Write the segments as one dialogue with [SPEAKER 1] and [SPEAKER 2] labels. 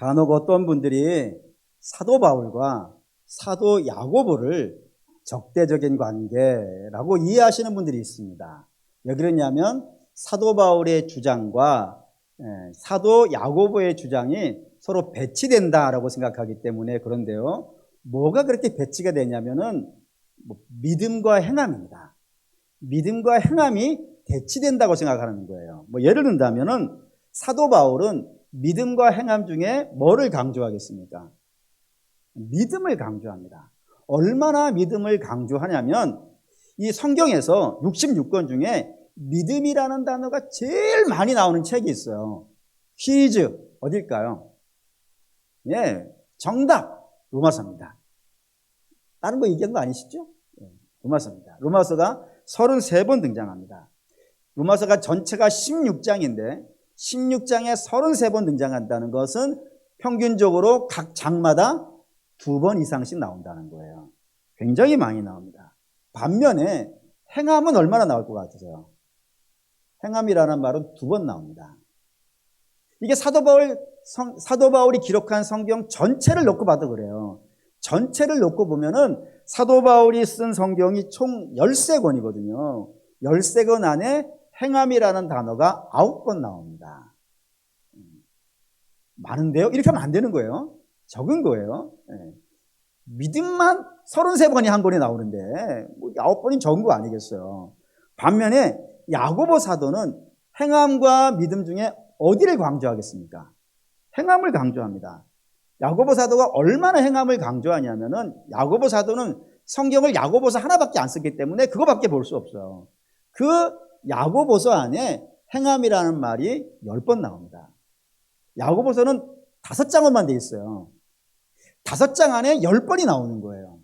[SPEAKER 1] 간혹 어떤 분들이 사도 바울과 사도 야고보를 적대적인 관계라고 이해하시는 분들이 있습니다. 왜 그러냐면 사도 바울의 주장과 사도 야고보의 주장이 서로 배치된다라고 생각하기 때문에 그런데요. 뭐가 그렇게 배치가 되냐면은 믿음과 행함입니다. 믿음과 행함이 대치된다고 생각하는 거예요. 예를 든다면은 사도 바울은 믿음과 행함 중에 뭐를 강조하겠습니까? 믿음을 강조합니다. 얼마나 믿음을 강조하냐면 이 성경에서 66권 중에 믿음이라는 단어가 제일 많이 나오는 책이 있어요. 퀴즈 어딜까요? 예, 정답 로마서입니다. 다른 거 얘기한 거 아니시죠? 로마서입니다. 로마서가 33번 등장합니다. 로마서가 전체가 16장인데 16장에 33번 등장한다는 것은 평균적으로 각 장마다 2번 이상씩 나온다는 거예요. 굉장히 많이 나옵니다. 반면에 행함은 얼마나 나올 것 같으세요? 행함이라는 말은 2번 나옵니다. 이게 사도 바울이 기록한 성경 전체를 놓고 봐도 그래요. 전체를 놓고 보면은 사도 바울이 쓴 성경이 총 13권이거든요. 13권 안에 행함이라는 단어가 9번 나옵니다. 많은데요? 이렇게 하면 안 되는 거예요. 적은 거예요. 믿음만 33번이 한 권이 나오는데 9번이 적은 거 아니겠어요. 반면에 야고보 사도는 행함과 믿음 중에 어디를 강조하겠습니까? 행함을 강조합니다. 야고보 사도가 얼마나 행함을 강조하냐면은 야고보 사도는 성경을 야고보서 하나밖에 안 쓰기 때문에 그거밖에 볼 수 없어요. 그 야고보서 안에 행함이라는 말이 10번 나옵니다. 야고보서는 5장으로만 돼 있어요. 5장 안에 10번이 나오는 거예요.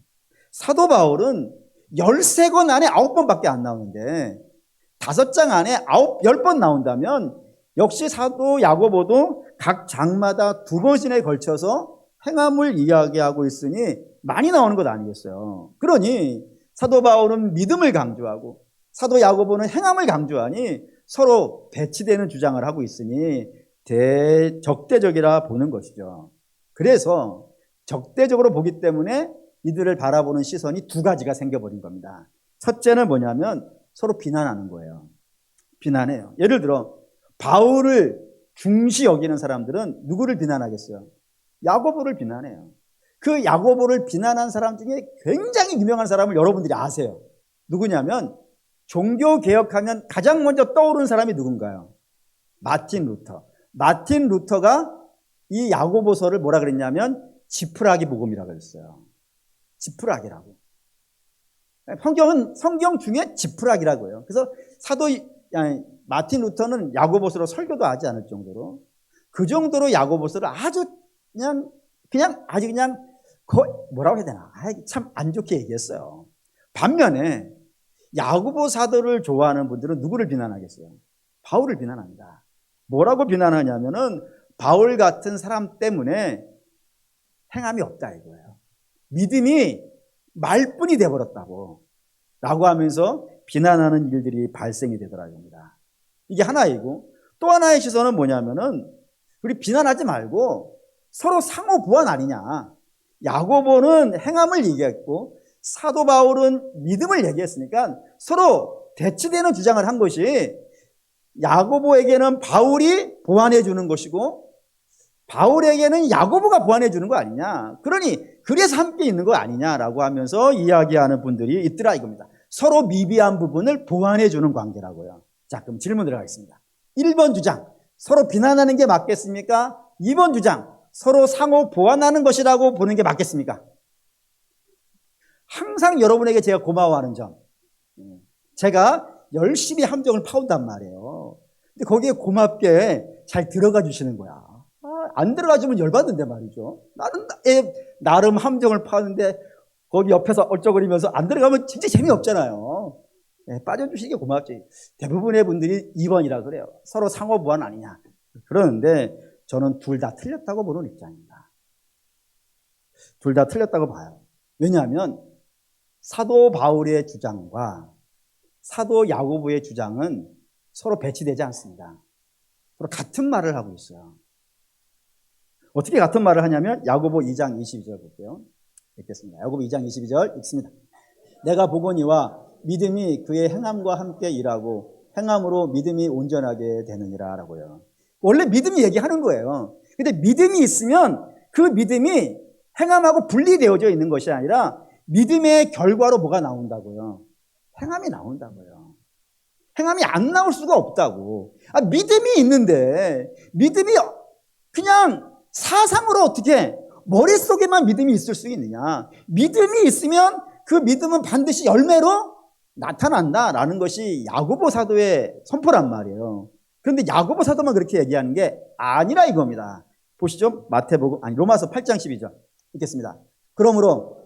[SPEAKER 1] 사도 바울은 13권 안에 9번밖에 안 나오는데 5장 안에 10번 나온다면 역시 사도 야고보도 각 장마다 2번씩에 걸쳐서 행함을 이야기하고 있으니 많이 나오는 것 아니겠어요. 그러니 사도 바울은 믿음을 강조하고 사도 야고보는 행함을 강조하니 서로 배치되는 주장을 하고 있으니 적대적이라 보는 것이죠. 그래서 적대적으로 보기 때문에 이들을 바라보는 시선이 2가지가 생겨버린 겁니다. 첫째는 뭐냐면 서로 비난하는 거예요. 비난해요. 예를 들어 바울을 중시 여기는 사람들은 누구를 비난하겠어요? 야고보를 비난해요. 그 야고보를 비난한 사람 중에 굉장히 유명한 사람을 여러분들이 아세요. 누구냐면 종교개혁하면 가장 먼저 떠오르는 사람이 누군가요? 마틴 루터. 마틴 루터가 이 야고보서를 뭐라 그랬냐면 지푸라기 복음이라고 그랬어요. 지푸라기라고. 성경 중에 지푸라기라고 해요. 그래서 마틴 루터는 야고보서로 설교도 하지 않을 정도로 그 정도로 야고보서를 아주 뭐라고 해야 되나? 참 안 좋게 얘기했어요. 반면에 야고보 사도를 좋아하는 분들은 누구를 비난하겠어요? 바울을 비난합니다. 뭐라고 비난하냐면은 바울 같은 사람 때문에 행함이 없다 이거예요. 믿음이 말뿐이 돼버렸다고 라고 하면서 비난하는 일들이 발생이 되더라고요. 이게 하나이고 또 하나의 시선은 뭐냐면은 우리 비난하지 말고 서로 상호 보완 아니냐. 야고보는 행함을 얘기했고 사도 바울은 믿음을 얘기했으니까 서로 대치되는 주장을 한 것이 야고보에게는 바울이 보완해 주는 것이고 바울에게는 야고보가 보완해 주는 거 아니냐. 그러니 그래서 함께 있는 거 아니냐라고 하면서 이야기하는 분들이 있더라 이겁니다. 서로 미비한 부분을 보완해 주는 관계라고요. 자, 그럼 질문을 하겠습니다. 1번 주장, 서로 비난하는 게 맞겠습니까? 2번 주장, 서로 상호 보완하는 것이라고 보는 게 맞겠습니까? 항상 여러분에게 제가 고마워하는 점, 제가 열심히 함정을 파온단 말이에요. 근데 거기에 고맙게 잘 들어가 주시는 거야. 안 들어가 주면 열받는데 말이죠. 나름 함정을 파는데 거기 옆에서 얼쩍거리면서 안 들어가면 진짜 재미없잖아요. 빠져주시는 게 고맙지. 대부분의 분들이 2번이라 그래요. 서로 상호 보완 아니냐. 그러는데 저는 둘 다 틀렸다고 보는 입장입니다. 둘 다 틀렸다고 봐요. 왜냐하면 사도 바울의 주장과 사도 야고보의 주장은 서로 배치되지 않습니다. 서로 같은 말을 하고 있어요. 어떻게 같은 말을 하냐면 야고보 2장 22절 볼게요. 읽겠습니다. 야고보 2장 22절 읽습니다. 내가 보거니와 믿음이 그의 행함과 함께 일하고 행함으로 믿음이 온전하게 되느니라 라고요. 원래 믿음이 얘기하는 거예요. 근데 믿음이 있으면 그 믿음이 행함하고 분리되어져 있는 것이 아니라 믿음의 결과로 뭐가 나온다고요? 행함이 나온다고요. 행함이 안 나올 수가 없다고. 믿음이 있는데 믿음이 그냥 사상으로 어떻게 머릿속에만 믿음이 있을 수 있느냐. 믿음이 있으면 그 믿음은 반드시 열매로 나타난다라는 것이 야고보 사도의 선포란 말이에요. 그런데 야고보 사도만 그렇게 얘기하는 게 아니라 이겁니다. 보시죠. 로마서 8장 12절 읽겠습니다. 그러므로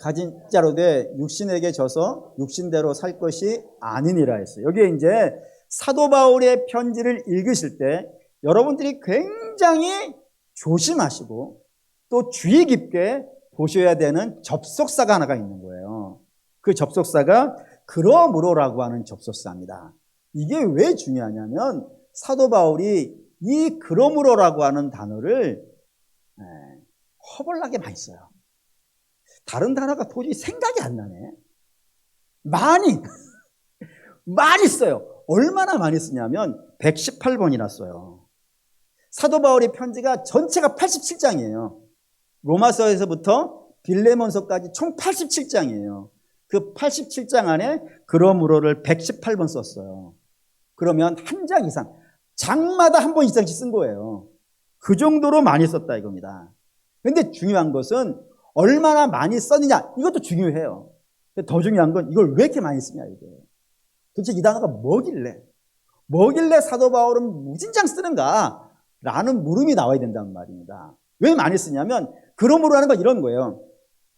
[SPEAKER 1] 가진 자로 돼 육신에게 져서 육신대로 살 것이 아니니라 했어요. 여기에 이제 사도 바울의 편지를 읽으실 때 여러분들이 굉장히 조심하시고 또 주의 깊게 보셔야 되는 접속사가 하나가 있는 거예요. 그 접속사가 그러므로라고 하는 접속사입니다. 이게 왜 중요하냐면 사도 바울이 이 그러므로라고 하는 단어를 허벌나게 많이 써요. 다른 단어가 도저히 생각이 안 나네. 많이 써요. 얼마나 많이 쓰냐면 118번이나 써요. 사도 바울의 편지가 전체가 87장이에요. 로마서에서부터 빌레몬서까지 총 87장이에요. 그 87장 안에 그러므로를 118번 썼어요. 그러면 한 장 이상, 장마다 한 번 이상씩 쓴 거예요. 그 정도로 많이 썼다 이겁니다. 그런데 중요한 것은 얼마나 많이 썼느냐, 이것도 중요해요. 더 중요한 건 이걸 왜 이렇게 많이 쓰냐 이게. 도대체 이 단어가 뭐길래 사도 바울은 무진장 쓰는가? 라는 물음이 나와야 된다는 말입니다. 왜 많이 쓰냐면 그러므로 하는 건 이런 거예요.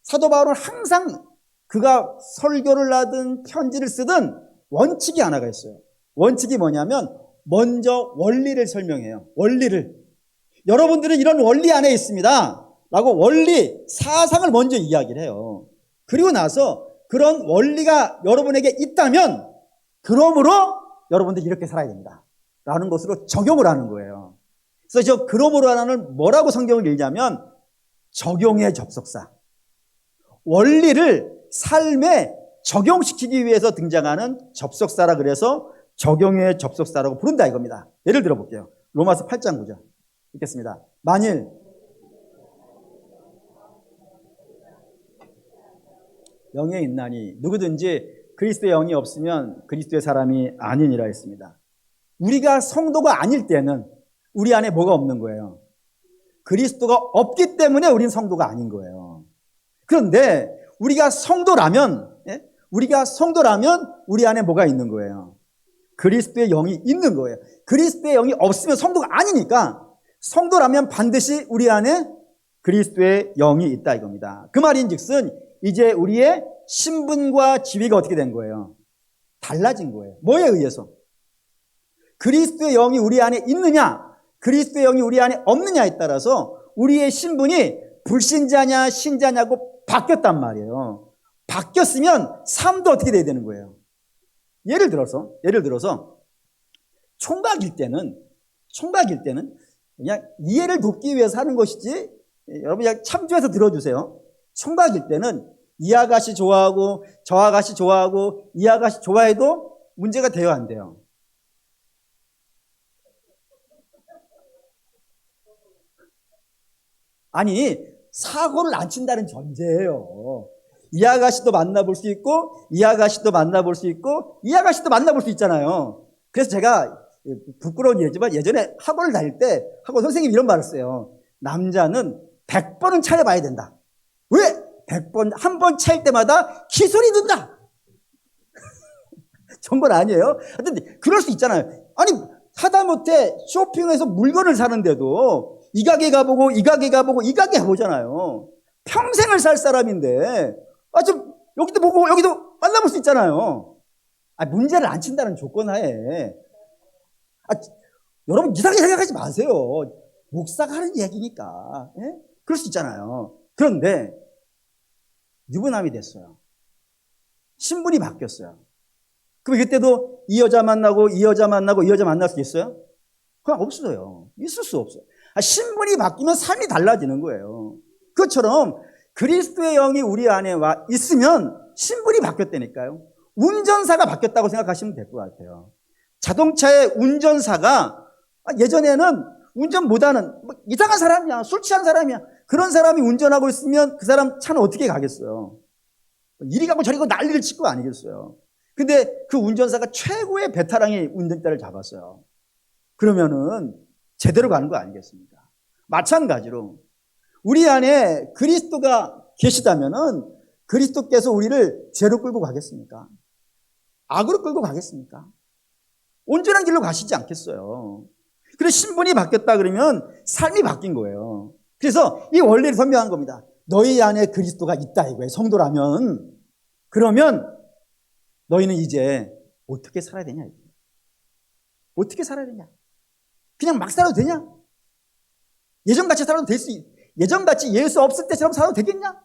[SPEAKER 1] 사도 바울은 항상 그가 설교를 하든 편지를 쓰든 원칙이 하나가 있어요. 원칙이 뭐냐면 먼저 원리를 설명해요. 원리를. 여러분들은 이런 원리 안에 있습니다 라고 원리, 사상을 먼저 이야기를 해요. 그리고 나서 그런 원리가 여러분에게 있다면 그러므로 여러분들이 이렇게 살아야 됩니다 라는 것으로 적용을 하는 거예요. 그래서 저 그러므로 하나는 뭐라고 성경을 읽냐면 적용의 접속사. 원리를 삶에 적용시키기 위해서 등장하는 접속사라 그래서 적용의 접속사라고 부른다 이겁니다. 예를 들어 볼게요. 로마서 8장 9절 읽겠습니다. 만일 영에 있나니 누구든지 그리스도의 영이 없으면 그리스도의 사람이 아니니라 했습니다. 우리가 성도가 아닐 때는 우리 안에 뭐가 없는 거예요? 그리스도가 없기 때문에 우리는 성도가 아닌 거예요. 그런데 우리가 성도라면 우리 안에 뭐가 있는 거예요? 그리스도의 영이 있는 거예요. 그리스도의 영이 없으면 성도가 아니니까 성도라면 반드시 우리 안에 그리스도의 영이 있다 이겁니다. 그 말인즉슨 이제 우리의 신분과 지위가 어떻게 된 거예요? 달라진 거예요. 뭐에 의해서? 그리스도의 영이 우리 안에 있느냐, 그리스도의 영이 우리 안에 없느냐에 따라서 우리의 신분이 불신자냐 신자냐고 바뀌었단 말이에요. 바뀌었으면 삶도 어떻게 돼야 되는 거예요? 예를 들어서 총각일 때는 그냥 이해를 돕기 위해서 하는 것이지, 여러분 그냥 참조해서 들어주세요. 총각일 때는 이 아가씨 좋아하고 저 아가씨 좋아하고 이 아가씨 좋아해도 문제가 돼요, 안 돼요? 아니, 사고를 안 친다는 전제예요. 이 아가씨도 만나볼 수 있고 이 아가씨도 만나볼 수 있고 이 아가씨도 만나볼 수 있잖아요. 그래서 제가 부끄러운 얘기지만 예전에 학원을 다닐 때 학원 선생님이 이런 말을 써요. 남자는 100번은 차려봐야 된다. 왜? 100번, 한 번 차일 때마다 기술이 는다. 정말 아니에요? 하여튼 그럴 수 있잖아요. 아니, 하다못해 쇼핑에서 물건을 사는데도 이 가게 가보고 이 가게 가보고 이 가게 가보잖아요. 평생을 살 사람인데 좀 여기도 보고 여기도 만나볼 수 있잖아요. 문제를 안 친다는 조건 하에. 여러분 이상하게 생각하지 마세요. 목사가 하는 얘기니까. 예? 그럴 수 있잖아요. 그런데 유부남이 됐어요. 신분이 바뀌었어요. 그럼 이때도 이 여자 만나고 이 여자 만나고 이 여자 만날 수 있어요? 그냥 없어요. 있을 수 없어요. 신분이 바뀌면 삶이 달라지는 거예요. 그것처럼 그리스도의 영이 우리 안에 와 있으면 신분이 바뀌었다니까요. 운전사가 바뀌었다고 생각하시면 될 것 같아요. 자동차의 운전사가 예전에는 운전 못하는 이상한 사람이야, 술 취한 사람이야. 그런 사람이 운전하고 있으면 그 사람 차는 어떻게 가겠어요? 이리 가고 저리 가고 난리를 칠 거 아니겠어요? 근데 그 운전사가 최고의 베테랑의 운전대를 잡았어요. 그러면은 제대로 가는 거 아니겠습니까? 마찬가지로 우리 안에 그리스도가 계시다면은 그리스도께서 우리를 죄로 끌고 가겠습니까? 악으로 끌고 가겠습니까? 온전한 길로 가시지 않겠어요. 그래서 신분이 바뀌었다 그러면 삶이 바뀐 거예요. 그래서 이 원리를 설명한 겁니다. 너희 안에 그리스도가 있다 이거예요. 성도라면. 그러면 너희는 이제 어떻게 살아야 되냐 이거예요. 어떻게 살아야 되냐? 그냥 막 살아도 되냐? 예전같이 살아도 예전같이 예수 없을 때처럼 살아도 되겠냐?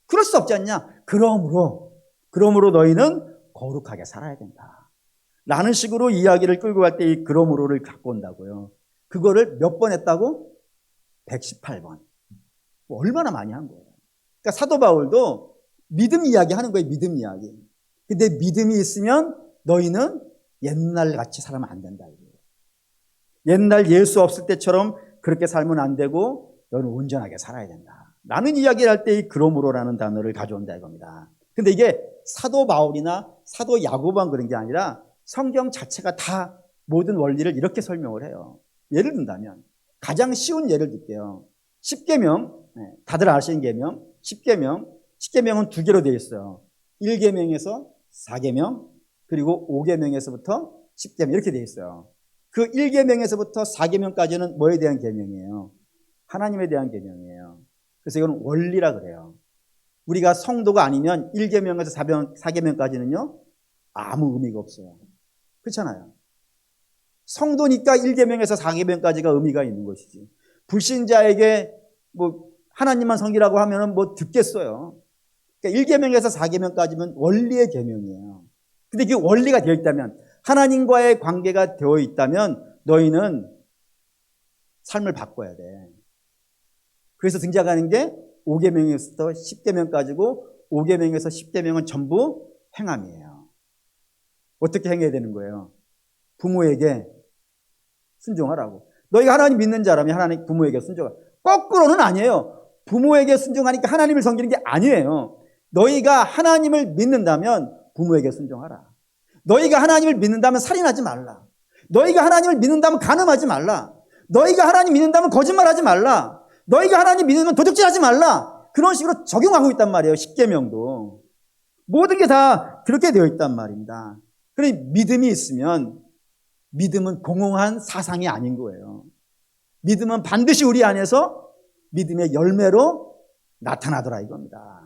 [SPEAKER 1] 그럴 수 없지 않냐? 그러므로 너희는 거룩하게 살아야 된다. 라는 식으로 이야기를 끌고 갈 때 이 그러므로를 갖고 온다고요. 그거를 몇 번 했다고? 118번. 얼마나 많이 한 거예요. 그러니까 사도 바울도 믿음 이야기 하는 거예요. 믿음 이야기. 근데 믿음이 있으면 너희는 옛날 같이 살면 안 된다. 옛날 예수 없을 때처럼 그렇게 살면 안 되고 너는 온전하게 살아야 된다. 라는 이야기를 할 때 이 그러므로라는 단어를 가져온다 이겁니다. 근데 이게 사도 바울이나 사도 야고보만 그런 게 아니라 성경 자체가 다 모든 원리를 이렇게 설명을 해요. 예를 든다면 가장 쉬운 예를 들게요. 10계명, 다들 아시는 계명, 10계명은 두 개로 되어 있어요. 1계명에서 4계명, 그리고 5계명에서부터 10계명 이렇게 되어 있어요. 그 1계명에서부터 4계명까지는 뭐에 대한 계명이에요? 하나님에 대한 계명이에요. 그래서 이건 원리라 그래요. 우리가 성도가 아니면 1계명에서 4계명까지는요 아무 의미가 없어요. 그렇잖아요. 성도니까 1계명에서 4계명까지가 의미가 있는 것이지. 불신자에게 뭐 하나님만 섬기라고 하면은 뭐 듣겠어요. 그러니까 1계명에서 4계명까지는 원리의 계명이에요. 근데 이게 원리가 되어 있다면, 하나님과의 관계가 되어 있다면 너희는 삶을 바꿔야 돼. 그래서 등장하는 게 5계명에서 10계명까지고 5계명에서 10계명은 전부 행함이에요. 어떻게 행해야 되는 거예요? 부모에게 순종하라고. 너희가 하나님 믿는 자라면 하나님 부모에게 순종하라. 거꾸로는 아니에요. 부모에게 순종하니까 하나님을 섬기는 게 아니에요. 너희가 하나님을 믿는다면 부모에게 순종하라. 너희가 하나님을 믿는다면 살인하지 말라. 너희가 하나님을 믿는다면 간음하지 말라. 너희가 하나님 믿는다면 거짓말하지 말라. 너희가 하나님 믿으면 도둑질하지 말라. 그런 식으로 적용하고 있단 말이에요. 10계명도. 모든 게 다 그렇게 되어 있단 말입니다. 그러니 믿음이 있으면 믿음은 공허한 사상이 아닌 거예요. 믿음은 반드시 우리 안에서 믿음의 열매로 나타나더라 이겁니다.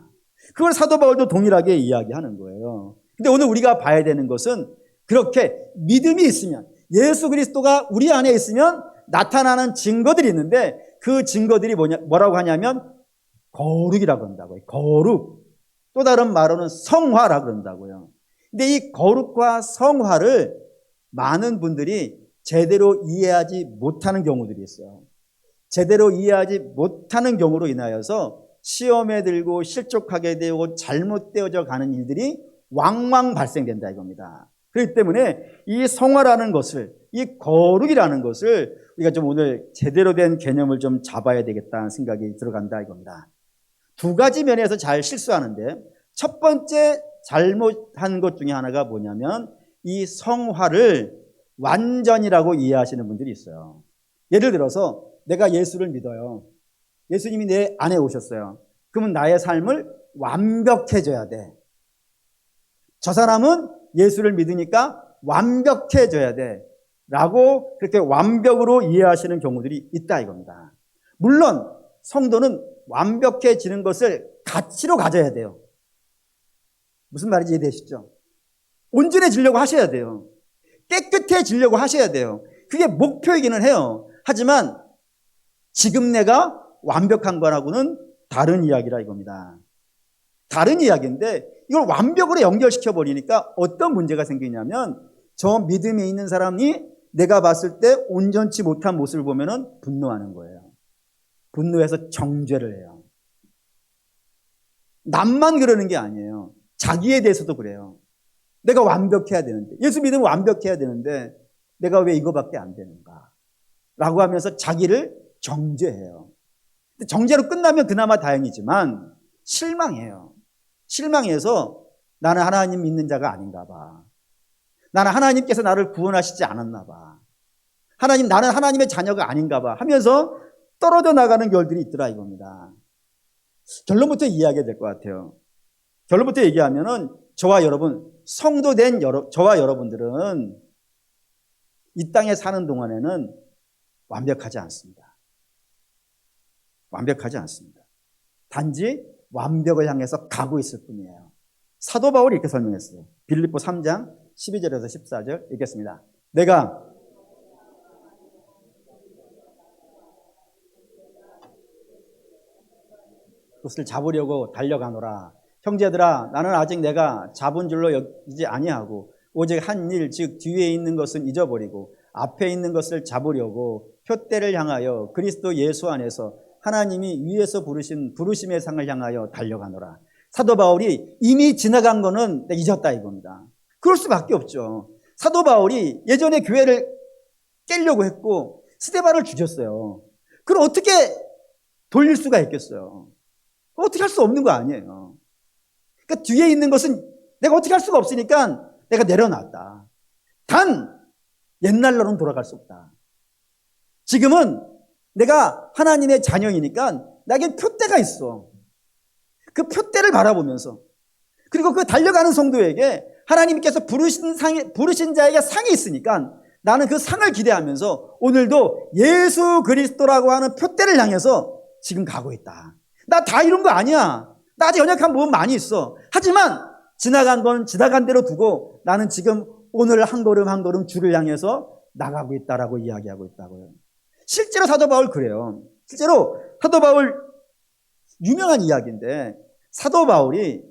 [SPEAKER 1] 그걸 사도 바울도 동일하게 이야기하는 거예요. 근데 오늘 우리가 봐야 되는 것은 그렇게 믿음이 있으면, 예수 그리스도가 우리 안에 있으면 나타나는 증거들이 있는데 그 증거들이 뭐라고 하냐면 거룩이라고 한다고요. 거룩. 또 다른 말로는 성화라고 그런다고요. 근데 이 거룩과 성화를 많은 분들이 제대로 이해하지 못하는 경우들이 있어요. 제대로 이해하지 못하는 경우로 인하여서 시험에 들고 실족하게 되고 잘못되어져 가는 일들이 왕왕 발생된다 이겁니다. 그렇기 때문에 이 성화라는 것을, 이 거룩이라는 것을 우리가 좀 오늘 제대로 된 개념을 좀 잡아야 되겠다는 생각이 들어간다 이겁니다. 두 가지 면에서 잘 실수하는데, 첫 번째 잘못한 것 중에 하나가 뭐냐면 이 성화를 완전이라고 이해하시는 분들이 있어요. 예를 들어서 내가 예수를 믿어요. 예수님이 내 안에 오셨어요. 그러면 나의 삶을 완벽해져야 돼. 저 사람은 예수를 믿으니까 완벽해져야 돼. 라고 그렇게 완벽으로 이해하시는 경우들이 있다 이겁니다. 물론 성도는 완벽해지는 것을 가치로 가져야 돼요. 무슨 말인지 이해되시죠? 온전해지려고 하셔야 돼요. 깨끗해지려고 하셔야 돼요. 그게 목표이기는 해요. 하지만 지금 내가 완벽한 거라고는 다른 이야기라 이겁니다. 다른 이야기인데 이걸 완벽으로 연결시켜 버리니까 어떤 문제가 생기냐면, 저 믿음에 있는 사람이 내가 봤을 때 온전치 못한 모습을 보면은 분노하는 거예요. 분노해서 정죄를 해요. 남만 그러는 게 아니에요. 자기에 대해서도 그래요. 내가 완벽해야 되는데, 예수 믿으면 완벽해야 되는데 내가 왜 이거밖에 안 되는가 라고 하면서 자기를 정죄해요. 정죄로 끝나면 그나마 다행이지만 실망해요. 실망해서 나는 하나님 믿는 자가 아닌가 봐. 나는 하나님께서 나를 구원하시지 않았나 봐. 나는 하나님의 자녀가 아닌가 봐 하면서 떨어져 나가는 결들이 있더라 이겁니다. 결론부터 이해하게 될 것 같아요. 결론부터 얘기하면은 저와 여러분, 성도된 저와 여러분들은 이 땅에 사는 동안에는 완벽하지 않습니다. 완벽하지 않습니다. 단지 완벽을 향해서 가고 있을 뿐이에요. 사도 바울이 이렇게 설명했어요. 빌립보 3장 12절에서 14절 읽겠습니다. 내가 그것을 잡으려고 달려가노라. 형제들아, 나는 아직 내가 잡은 줄로 여기지 아니하고 오직 한 일, 즉 뒤에 있는 것은 잊어버리고 앞에 있는 것을 잡으려고 표대를 향하여 그리스도 예수 안에서 하나님이 위에서 부르신 부르심의 상을 향하여 달려가노라. 사도 바울이 이미 지나간 거는 잊었다 이겁니다. 그럴 수밖에 없죠. 사도 바울이 예전에 교회를 깨려고 했고 스데반을 죽였어요. 그럼 어떻게 돌릴 수가 있겠어요? 어떻게 할 수 없는 거 아니에요. 그러니까 뒤에 있는 것은 내가 어떻게 할 수가 없으니까 내가 내려놨다. 단 옛날로는 돌아갈 수 없다. 지금은 내가 하나님의 자녀이니까 나에겐 표대가 있어. 그 표대를 바라보면서 그리고 그 달려가는 성도에게 하나님께서 부르신 자에게 상이 있으니까 나는 그 상을 기대하면서 오늘도 예수 그리스도라고 하는 표대를 향해서 지금 가고 있다. 나 다 이룬 거 아니야. 나 아직 연약한 부분 많이 있어. 하지만 지나간 건 지나간 대로 두고 나는 지금 오늘 한 걸음 한 걸음 주를 향해서 나가고 있다라고 이야기하고 있다고요. 실제로 사도 바울 그래요. 실제로 사도 바울 유명한 이야기인데 사도 바울이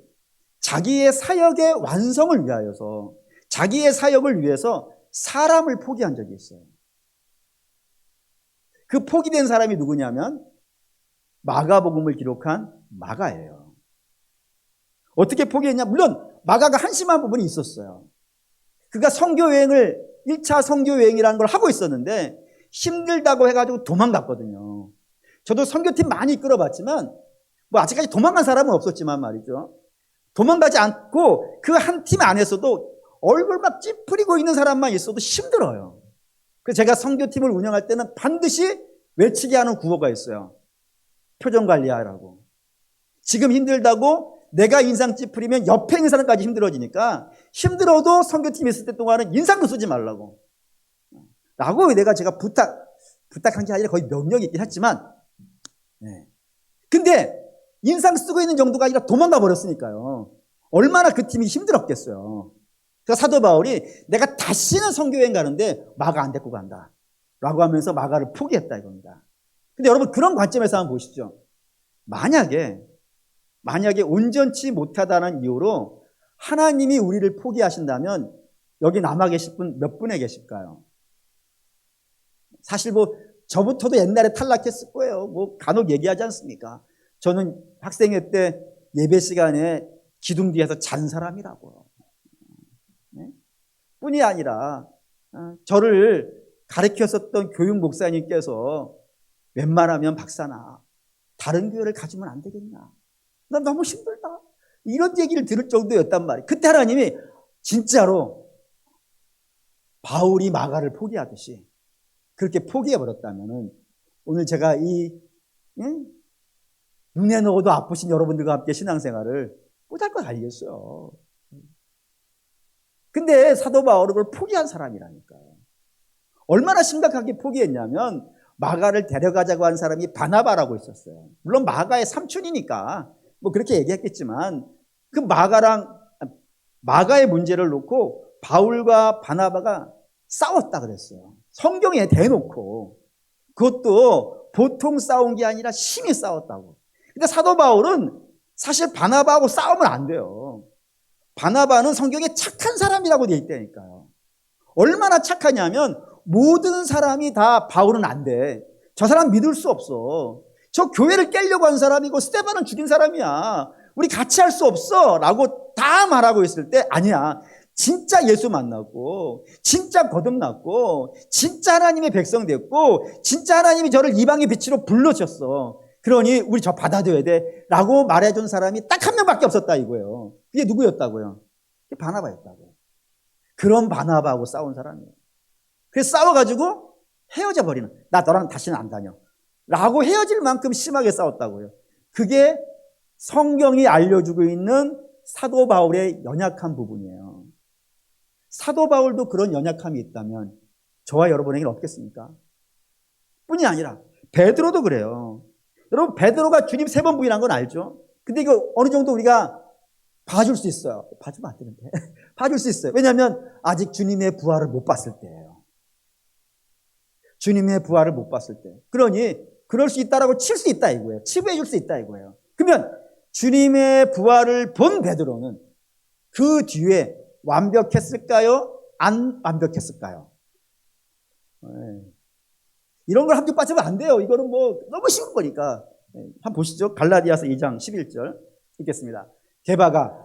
[SPEAKER 1] 자기의 사역의 완성을 위하여서 자기의 사역을 위해서 사람을 포기한 적이 있어요. 그 포기된 사람이 누구냐면 마가복음을 기록한 마가예요. 어떻게 포기했냐? 물론 마가가 한심한 부분이 있었어요. 그가 선교여행을 1차 선교여행이라는 걸 하고 있었는데 힘들다고 해가지고 도망갔거든요. 저도 선교팀 많이 이끌어봤지만 뭐 아직까지 도망간 사람은 없었지만 말이죠. 도망가지 않고 그 한 팀 안에서도 얼굴 막 찌푸리고 있는 사람만 있어도 힘들어요. 그래서 제가 선교팀을 운영할 때는 반드시 외치게 하는 구호가 있어요. 표정 관리하라고. 지금 힘들다고 내가 인상 찌푸리면 옆에 있는 사람까지 힘들어지니까 힘들어도 선교팀에 있을 때 동안은 인상도 쓰지 말라고. 라고 제가 부탁한 게 아니라 거의 명령이 있긴 했지만, 네. 근데 인상 쓰고 있는 정도가 아니라 도망가 버렸으니까요. 얼마나 그 팀이 힘들었겠어요. 그래서 사도 바울이 내가 다시는 선교여행 가는데 마가 안 데리고 간다. 라고 하면서 마가를 포기했다 이겁니다. 근데 여러분 그런 관점에서 한번 보시죠. 만약에 온전치 못하다는 이유로 하나님이 우리를 포기하신다면 여기 남아 계실 분 몇 분에 계실까요? 사실 뭐 저부터도 옛날에 탈락했을 거예요. 뭐 간혹 얘기하지 않습니까? 저는 학생회 때 예배 시간에 기둥 뒤에서 잔 사람이라고요. 네? 뿐이 아니라 저를 가르쳤었던 교육 목사님께서 웬만하면 박사나 다른 교회를 가지면 안 되겠냐. 난 너무 힘들다. 이런 얘기를 들을 정도였단 말이에요. 그때 하나님이 진짜로 바울이 마가를 포기하듯이 그렇게 포기해버렸다면 오늘 제가 눈에 넣어도 아프신 여러분들과 함께 신앙생활을 못할 것 아니겠어요. 근데 사도 바울은 그걸 포기한 사람이라니까요. 얼마나 심각하게 포기했냐면 마가를 데려가자고 한 사람이 바나바라고 있었어요. 물론 마가의 삼촌이니까 뭐 그렇게 얘기했겠지만 그 마가의 문제를 놓고 바울과 바나바가 싸웠다 그랬어요. 성경에 대놓고. 그것도 보통 싸운 게 아니라 심히 싸웠다고. 근데 사도 바울은 사실 바나바하고 싸우면 안 돼요. 바나바는 성경에 착한 사람이라고 되어 있다니까요. 얼마나 착하냐면 모든 사람이 다 바울은 안 돼. 저 사람 믿을 수 없어. 저 교회를 깨려고 한 사람이고 스데반은 죽인 사람이야. 우리 같이 할 수 없어 라고 다 말하고 있을 때 아니야. 진짜 예수 만났고 진짜 거듭났고 진짜 하나님의 백성 됐고 진짜 하나님이 저를 이방의 빛으로 불러주셨어. 그러니 우리 저 받아들여야 돼 라고 말해준 사람이 딱 한 명밖에 없었다 이거예요. 그게 누구였다고요? 그게 바나바였다고요. 그런 바나바하고 싸운 사람이에요. 그래서 싸워가지고 헤어져 버리는, 나 너랑 다시는 안 다녀 라고 헤어질 만큼 심하게 싸웠다고요. 그게 성경이 알려주고 있는 사도 바울의 연약한 부분이에요. 사도 바울도 그런 연약함이 있다면 저와 여러분에게는 없겠습니까? 뿐이 아니라 베드로도 그래요. 여러분, 베드로가 주님 3번 부인한 건 알죠? 근데 이거 어느 정도 우리가 봐줄 수 있어요. 봐주면 안 되는데. 봐줄 수 있어요. 왜냐하면 아직 주님의 부활을 못 봤을 때예요. 주님의 부활을 못 봤을 때. 그러니 그럴 수 있다라고 칠 수 있다 이거예요. 치부해 줄 수 있다 이거예요. 그러면 주님의 부활을 본 베드로는 그 뒤에 완벽했을까요? 안 완벽했을까요? 이런 걸 함께 빠지면 안 돼요. 이거는 뭐 너무 쉬운 거니까. 한번 보시죠. 갈라디아서 2장 11절 읽겠습니다. 게바가